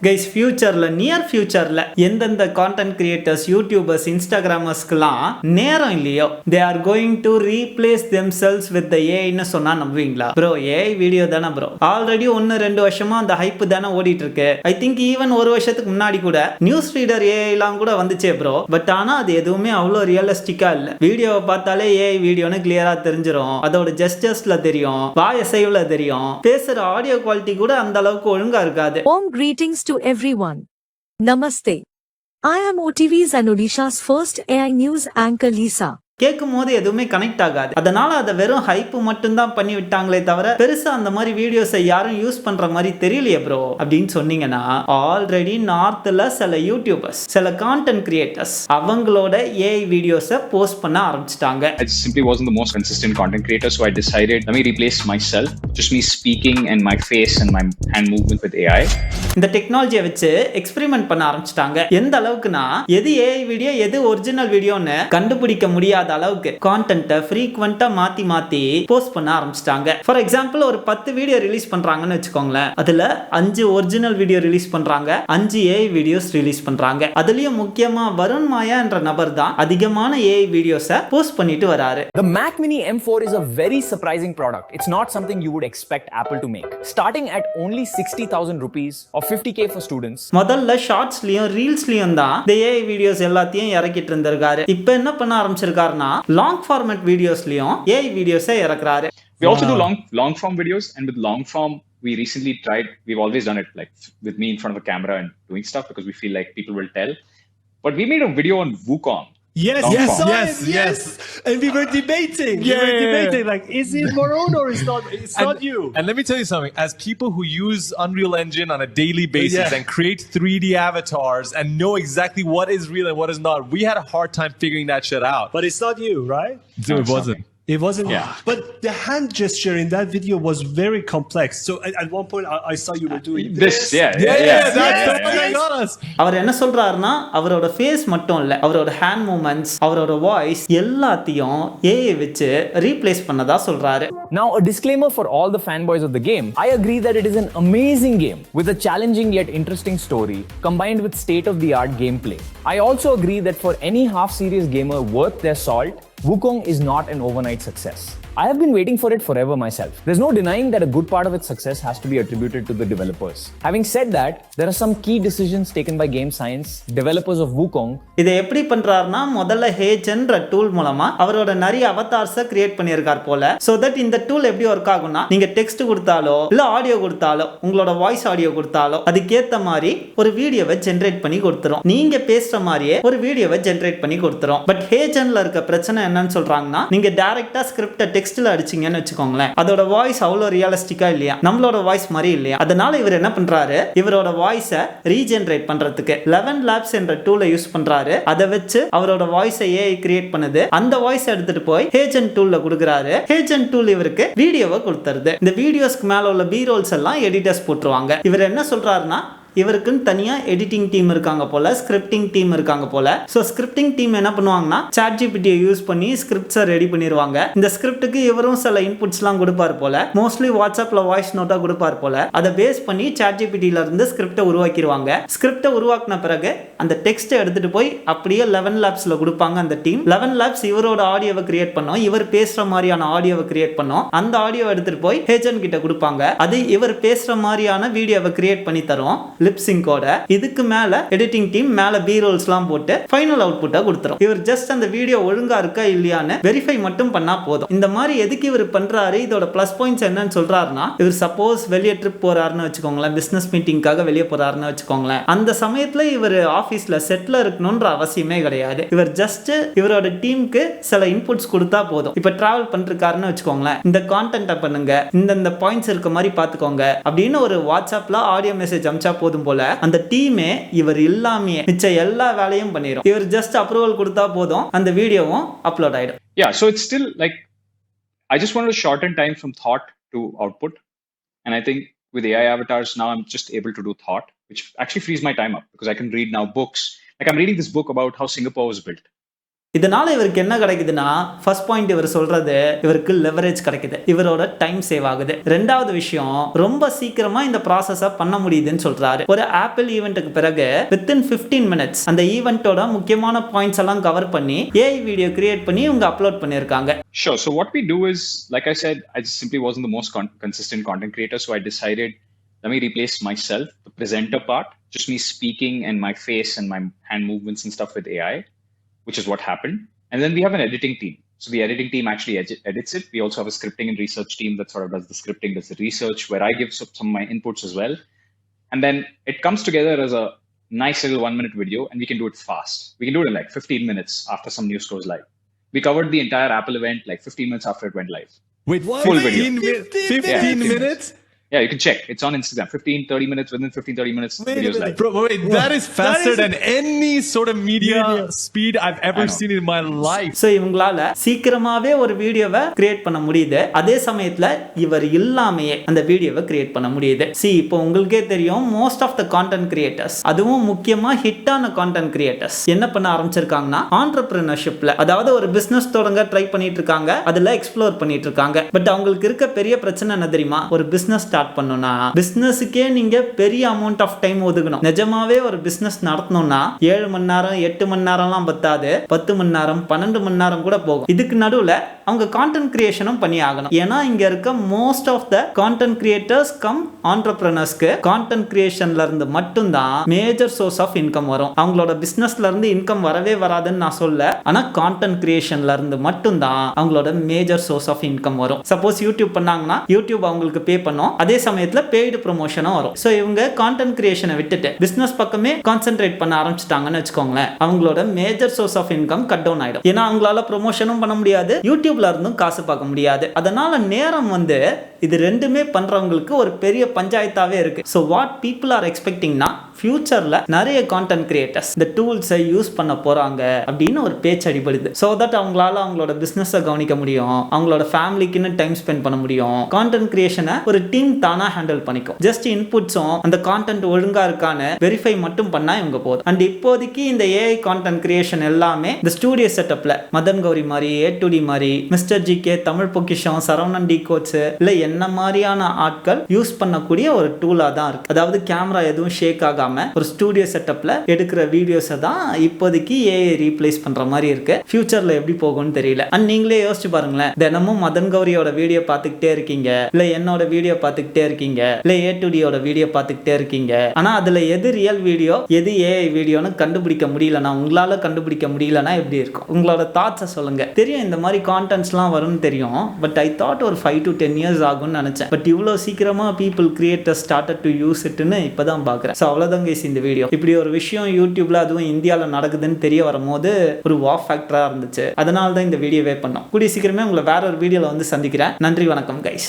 Guys ஃபியூச்சர்ல near ஃபியூச்சர்ல எந்தெந்த கான்டென்ட் கிரியேட்டர்ஸ் யூடியூபர்ஸ் இன்ஸ்டாகிராமர்ஸ்க்குலாம் நேரம் இல்லையோ they are going to replace themselves with ஏஐன்னு சொன்னா நம்புவீங்களா? ப்ரோ ஏஐ வீடியோ தானே ப்ரோ, ஆல்ரெடி 1-2 வருஷமா அந்த ஹைப் தானே ஓடிட்டு இருக்கு. ஐ திங்க் ஈவன் ஒரு வருஷத்துக்கு முன்னாடி கூட நியூஸ் ரீடர் ஏஐலாம் கூட வந்துச்சே ப்ரோ. பட் ஆனா அது எதுவுமே அவ்வளோ ரியலிஸ்டிக்கா இல்ல. வீடியோவை பார்த்தாலே ஏஐ வீடியோன்னு கிளியரா தெரிஞ்சிடும், அதோட ஜெஸ்டர்ஸ்ல தெரியும், வாய் அசைவுல தெரியும், பேசுற ஆடியோ குவாலிட்டி கூட அந்த அளவுக்கு ஒழுங்கா இருக்காது. Greetings to everyone. Namaste. I am OTV's and Odisha's first AI news anchor Lisa. கேட்கும் போது எதுவுமே கனெக்ட் ஆகாது. அதனால அதை வெறும் ஹைப் மட்டும் தான் பண்ணி விட்டாங்களே தவிர பெருசா அந்த மாதிரி வீடியோஸை யாரும் யூஸ் பண்ற மாதிரி தெரியலையே ப்ரோ அப்படின்னு சொன்னீங்கன்னா, ஆல்ரெடி நார்த்ல சில யூடியூபர்ஸ், சில கான்டென்ட் கிரியேட்டர்ஸ் அவங்களோட ஏஐ வீடியோஸை போஸ்ட் பண்ண ஆரம்பிச்சிட்டாங்க. I simply wasn't the most consistent content creator, so I decided let me replace myself, just me speaking and my face and my hand movement with AI. இந்த டெக்னாலஜியை வச்சு experiment பண்ண ஆரம்பிச்சிட்டாங்க. எந்த அளவுக்குனா, எது ஏஐ வீடியோ எது ஒரிஜினல் வீடியோன்னு கண்டுபிடிக்க முடியாத அளவுக்கு கான்டென்ட்டை ஃப்ரீக்வெண்டா மாத்தி போஸ்ட் பண்ண ஆரம்பிச்சிட்டாங்க. ஃபார் எக்ஸாம்பிள் ஒரு 10 வீடியோ ரிலீஸ் பண்றாங்கன்னு வச்சுக்கோங்களேன், அதுல 5 ஒரிஜினல் வீடியோ ரிலீஸ் பண்றாங்க, 5 ஏஐ வீடியோஸ் ரிலீஸ் பண்றாங்க. அதுலயும் முக்கியமா வருண் மாயா என்ற நபர் தான் அதிகமான ஏஐ வீடியோஸை போஸ்ட் பண்ணிட்டு வராரு. The Mac Mini M4 is a very surprising product. It's not something you would expect Apple to make. Starting at only 60,000 rupees or 50k for students. முதல்ல ஷார்ட்ஸ்லயும் ரீல்ஸ்லயும் தான் இந்த ஏஐ வீடியோஸ் எல்லாத்தையும் இறக்கிட்டு இருந்திருக்காரு. இப்போ என்ன பண்ண ஆரம்பிச்சிருக்காருன்னா, லாங் ஃபார்மேட் வீடியோஸ்லயும் ஏஐ வீடியோஸை இறக்குறாரு. We also do long form videos, and with long form we recently tried, we've always done it like with me in front of a camera and doing stuff because we feel like people will tell. But we made a video on Wukong. Yes. And we were debating. Like, is it Varun or is not? It's not you. And let me tell you something. As people who use Unreal Engine on a daily basis and create 3D avatars and know exactly what is real and what is not, we had a hard time figuring that shit out. But it's not you, right? No, it wasn't. It wasn't. Yeah. But the hand gesture in that video was very complex. So at one point, I saw you were doing This, That's what got us. அவர் என்ன சொல்றாருன்னா, அவரோட face மட்டும் இல்ல, அவரோட hand movements, அவரோட voice எல்லாத்தையும் AI வச்சு replace பண்ணதா சொல்றாரு. Now, a disclaimer for all the fanboys of the game. I agree that it is an amazing game with a challenging yet interesting story combined with state-of-the-art gameplay. I also agree that for any half-serious gamer worth their salt, Wukong is not an overnight success. I have been waiting for it forever myself. There's no denying that a good part of its success has to be attributed to the developers. Having said that, there are some key decisions taken by game science developers of Wukong. இதை எப்படி பண்றாருன்னா, முதல்ல ஹேஜ்ன்ற tool மூலமா அவரோட நிறைய அவதார்ஸை create பண்ணியிருக்கார் போல. So that இந்த டூல் எப்படி ஒர்க் ஆகும்னா, நீங்க டெக்ஸ்ட் கொடுத்தாலோ இல்ல ஆடியோ கொடுத்தாலோ, உங்களோட வாய்ஸ் ஆடியோ கொடுத்தாலோ அதுக்கேத்த மாதிரி ஒரு வீடியோவை ஜென்ரேட் பண்ணி கொடுத்துரும். நீங்க பேசுற மாதிரியே ஒரு வீடியோவை ஜென்ரேட் பண்ணி கொடுத்துரும். பட் ஹேஜன்ல இருக்க பிரச்சனை என்னன்னு சொல்றாங்கன்னா, நீங்க டைரக்டா ஸ்கிரிப்டை டெக்ஸ்ட்ல அடிச்சீங்கன்னு வச்சுக்கோங்களேன், அதோட வாய்ஸ் அவ்வளோ ரியலிஸ்டிக்கா இல்லையா, நம்மளோட வாய்ஸ் மாதிரி இல்லையா. அதனால இவர் என்ன பண்றாரு, இவரோட வாய்ஸை ரீஜெனரேட் பண்றதுக்கு 11 லேப்ஸ் என்ற டூலை யூஸ் பண்றாரு. அதை வச்சு அவரோட வாய்ஸை ஏஐ கிரியேட் பண்ணுது. அந்த வாய்ஸ் எடுத்துட்டு போய் ஹேஜன் டூல்ல கொடுக்குறாரு. ஹேஜன் டூல் இவருக்கு வீடியோவை கொடுத்துருது. இந்த வீடியோஸ்க்கு மேல உள்ள பி ரோல்ஸ் எல்லாம் எடிட்டர்ஸ் போட்டுருவாங்க. இவர் என்ன சொல்றாருன்னா, இவருக்குன்னு தனியா எடிட்டிங் டீம் இருக்காங்க போல, ஸ்கிரிப்டிங் டீம் இருக்காங்க போல. சோ ஸ்கிரிப்டிங் டீம் என்ன பண்ணுவாங்கன்னா, ChatGPT யூஸ் பண்ணி ஸ்கிரிப்ட்ஸை ரெடி பண்ணிடுவாங்க. இந்த ஸ்கிரிப்டுக்கு இவரும் சில இன்புட்ஸ்லாம் கொடுப்பார் போல, மோஸ்ட்லி வாட்ஸ்அப்ல வாய்ஸ் நோட்டா கொடுப்பார் போல. அதை பேஸ் பண்ணி ChatGPTல இருந்து ஸ்கிரிப்டை உருவாக்கிடுவாங்க. ஸ்கிரிப்டை உருவாக்கின பிறகு அந்த டெக்ஸ்ட்டை எடுத்துட்டு போய் அப்படியே 11 லேப்ஸ்ல கொடுப்பாங்க அந்த டீம். 11 லேப்ஸ் இவரோட ஆடியோவை கிரியேட் பண்ணோம், இவர் பேசுற மாதிரியான ஆடியோவை கிரியேட் பண்ணோம். அந்த ஆடியோ எடுத்துட்டு போய் ஹேஜன் கிட்ட கொடுப்பாங்க. அது இவர் பேசுற மாதிரியான வீடியோவை கிரியேட் பண்ணி தரும் லிப்சிங்கோட. இதுக்கு மேல எடிட்டிங் டீம் மேல பி ரோல்ஸ்லாம் போட்டு ஃபைனல் அவுட்புட்டை கொடுத்துரும். இவர் ஜஸ்ட் அந்த வீடியோ ஒழுங்கா இருக்கா இல்லையான்னு வெரிஃபை மட்டும் பண்ணா போதும். இந்த மாதிரி எதுக்கு இவர் பண்றாரு, இதோட பிளஸ் பாயிண்ட்ஸ் என்னன்னு சொல்றாருன்னா, இவர் சப்போஸ் வெளியே ட்ரிப் போறாருன்னு வச்சுக்கோங்களேன், பிசினஸ் மீட்டிங்காக வெளியே போறாருன்னு வச்சுக்கோங்களேன், அந்த சமயத்துல இவர் ஆபீஸ்ல செட்ல இருக்கணும்ன்ற அவசியமே கிடையாது. இவர் ஜஸ்ட் இவரோட டீமுக்கு சில இன்புட்ஸ் கொடுத்தா போதும். இப்ப டிராவல் பண்ணிருக்காருன்னு வச்சுக்கோங்களேன், இந்த கான்டென்ட்டை பண்ணுங்க, இந்த பாயிண்ட்ஸ் இருக்க மாதிரி பாத்துக்கோங்க அப்படின்னு ஒரு வாட்ஸ்அப்ல ஆடியோ மெசேஜ் அனுப்பிச்சா போதும் போல, அந்த டீமே இவர் இல்லாமே மிச்ச எல்லா வேலையும் பண்ணிரும். இவர் ஜஸ்ட் அப்ரூவல் கொடுத்தா போதும், அந்த வீடியோவும் அப்லோட் ஆயிடும். Yeah, so it's still like, I just wanted to shorten time from thought to output, and I think with AI avatars now I'm just able to do thought, which actually frees my time up because I can read now books. Like I'm reading this book about how Singapore was built. இதனால இவருக்கு என்ன கிடைக்குதுன்னா, first point இவர் சொல்றது, இவருக்கு leverage கிடைக்குது, இவரோட time save ஆகுது. ரெண்டாவது விஷயம், ரொம்ப சீக்கிரமா இந்த ப்ராசஸை பண்ண முடியுதுன்னு சொல்றாரு. ஒரு ஆப்பிள் ஈவெண்ட்டுக்கு பிறகு வித்தின் 15 மினிட்ஸ் அந்த ஈவெண்ட்டோட முக்கியமான பாயிண்ட்ஸ் எல்லாம் கவர் பண்ணி ஏஐ வீடியோ கிரியேட் பண்ணி இவங்க அப்லோட் பண்ணியிருக்காங்க. Sure. So what we do is, like I said, I just simply wasn't the most consistent content creator, so I decided, let me replace myself, the presenter part, just me speaking and my face and my hand movements and stuff with AI, which is what happened. And then we have an editing team. So the editing team actually edits it. We also have a scripting and research team that sort of does the scripting, does the research, where I give some of my inputs as well. And then it comes together as a nice little 1-minute video, and we can do it fast. We can do it in like 15 minutes after some news goes live. We covered the entire Apple event like 15 minutes after it went live. Wait, Full video. 15 minutes? Yeah, you can check. It's on Instagram. 15-30 minutes. Within 15-30 minutes, videos live. Bro, wait, that is faster than any sort of media speed I've ever seen in my life. So இவங்களால சீக்கிரமாவே ஒரு வீடியோவை create பண்ண முடியுது. அதே சமயத்துல இவர் இல்லாமையே அந்த வீடியோவை கிரியேட் பண்ண முடியுது. இப்போ உங்களுக்கே தெரியும், most of the content creators, அதுவும் முக்கியமா ஹிட்டான கான்டென்ட் கிரியேட்டர்ஸ் என்ன பண்ண ஆரம்பிச்சிருக்காங்கன்னா, ஆண்டர்பிரினர்ஷிப்ல, அதாவது ஒரு பிசினஸ் தொடங்க ட்ரை பண்ணிட்டு இருக்காங்க, அதுல எக்ஸ்ப்ளோர் பண்ணிட்டு இருக்காங்க. பட் அவங்களுக்கு இருக்க பெரிய பிரச்சனை என்ன தெரியுமா? ஒரு பிசினஸ் ஸ்டார்ட் பண்ணனும்னா பிசினஸ்க்கே நீங்க பெரிய அமௌண்ட் ஆஃப் டைம் ஒதுக்கணும். நிஜமாவே ஒரு பிசினஸ் நடத்தணும்னா 7 மணி நேரம் 8 மணி நேரம்லாம் பத்தாது, 10 மணி நேரம் 12 மணி நேரம் கூட போகும். இதுக்கு நடுவுல அவங்க கான்டென்ட் கிரியேஷனும் பண்ணி ஆகணும். ஏன்னா இங்க இருக்க most of the content creators come ஆண்டர்பிரினர்ஸ்க்கு கான்டென்ட் கிரியேஷன்ல இருந்து மட்டும்தான் மேஜர் சோர்ஸ் ஆஃப் இன்கம் வரும். அவங்களோட பிசினஸ்ல இருந்து இன்கம் வரவே வராதுன்னு நான் சொல்ல, ஆனா கான்டென்ட் கிரியேஷன்ல இருந்து மட்டும்தான் அவங்களோட மேஜர் சோர்ஸ் ஆஃப் இன்கம் வரும். சப்போஸ் யூடியூப் பண்ணாங்கன்னா யூடியூப் அவங்களுக்கு பே பண்ணும், அதே சமயத்துல பெய்டு ப்ரொமோஷனும் வரும். சோ இவங்க கான்டென்ட் கிரியேஷனை விட்டுட்டு பிசினஸ் பக்கமே கான்சென்ட்ரேட் பண்ண ஆரம்பிச்சிட்டாங்கன்னு வச்சுக்கோங்களேன், அவங்களோட major source of income cut down ஆயிடும். ஏன்னா அவங்களால ப்ரொமோஷனும் பண்ண முடியாது, யூடியூப்ல இருந்தும் காசு பார்க்க முடியாது. அதனால நேரம் இது ரெண்டுமே பண்றவங்களுக்கு ஒரு பெரிய பஞ்சாயத்தாவே இருக்கு. ஸோ வாட் பீப்புள் ஆர் எக்ஸ்பெக்டிங்னா, ஃபியூச்சர்ல நிறைய கான்டென்ட் கிரியேட்டர்ஸ் இந்த டூல்ஸை யூஸ் பண்ண போறாங்க அப்படின்னு ஒரு பேச்சு அடிபடுது. ஸோ தட் அவங்களால அவங்களோட பிசினஸை கவனிக்க முடியும், அவங்களோட ஃபேமிலிக்குன்னு டைம் ஸ்பெண்ட் பண்ண முடியும். கான்டென்ட் கிரியேஷனை ஒரு டீம் தானா ஹேண்டில் பண்ணிக்கும். ஜஸ்ட் இன்புட்ஸும் அந்த கான்டென்ட் ஒழுங்கா இருக்கான்னு வெரிஃபை மட்டும் பண்ணா இவங்க போதும். அண்ட் இப்போதைக்கு இந்த ஏஐ கான்டென்ட் கிரியேஷன் எல்லாமே இந்த ஸ்டூடியோ செட்டப்ல மதன் கௌரி மாதிரி, A2D மாதிரி, மிஸ்டர் ஜிகே, தமிழ் பொக்கிஷம், சரவணன் டி கோட்ஸ், இல்ல என்ன மாதிரியான ஆட்கள் யூஸ் பண்ணக்கூடிய ஒரு டூலா தான் இருக்கு. அதாவது கேமரா எதுவும் ஷேக் ஆகாம ஒரு ஸ்டூடியோ செட்டப்ல எடுக்கிற வீடியோஸை தான் இப்போதைக்கு ஏஐ ரீப்ளேஸ் பண்ற மாதிரி இருக்கு. ஃபியூச்சர்ல எப்படி போகும்னு தெரியல. அண்ட் நீங்களே யோசிச்சு பாருங்களேன், தினமும் மதன் கௌரியோட வீடியோ பார்த்துக்கிட்டே இருக்கீங்க, இல்ல என்னோட வீடியோ பார்த்துக்கிட்டே இருக்கீங்க, இல்ல A2D யோட வீடியோ பார்த்துக்கிட்டே இருக்கீங்க. ஆனா அதுல எது ரியல் வீடியோ எது ஏஐ வீடியோன்னு கண்டுபிடிக்க முடியலனா, உங்களால கண்டுபிடிக்க முடியலனா எப்படி இருக்கும்? உங்களோட தாட்ஸை சொல்லுங்க. தெரியும் இந்த மாதிரி கான்டென்ட்ஸ்லாம் வரும்னு தெரியும், பட் ஐ தாட் ஒரு 5 to 10 years ஆகும்னு நினைச்சேன். பட் இவ்வளோ சீக்கிரமா people creators started to use இட்னு இப்பதான் பாக்குறேன். ஸோ அவ்வளோதான் கைஸ் இந்த வீடியோ. இப்படி ஒரு விஷயம் யூடியூப்ல அதுவும் இந்தியாவில் நடக்குதுன்னு தெரிய வரும்போது ஒரு வாவ் ஃபேக்டரா இருந்துச்சு. அதனால தான் இந்த வீடியோவே பண்ணோம். கூடிய சீக்கிரமே உங்களை வேற ஒரு வீடியோல வந்து சந்திக்கிறேன். நன்றி, வணக்கம் கைஸ்.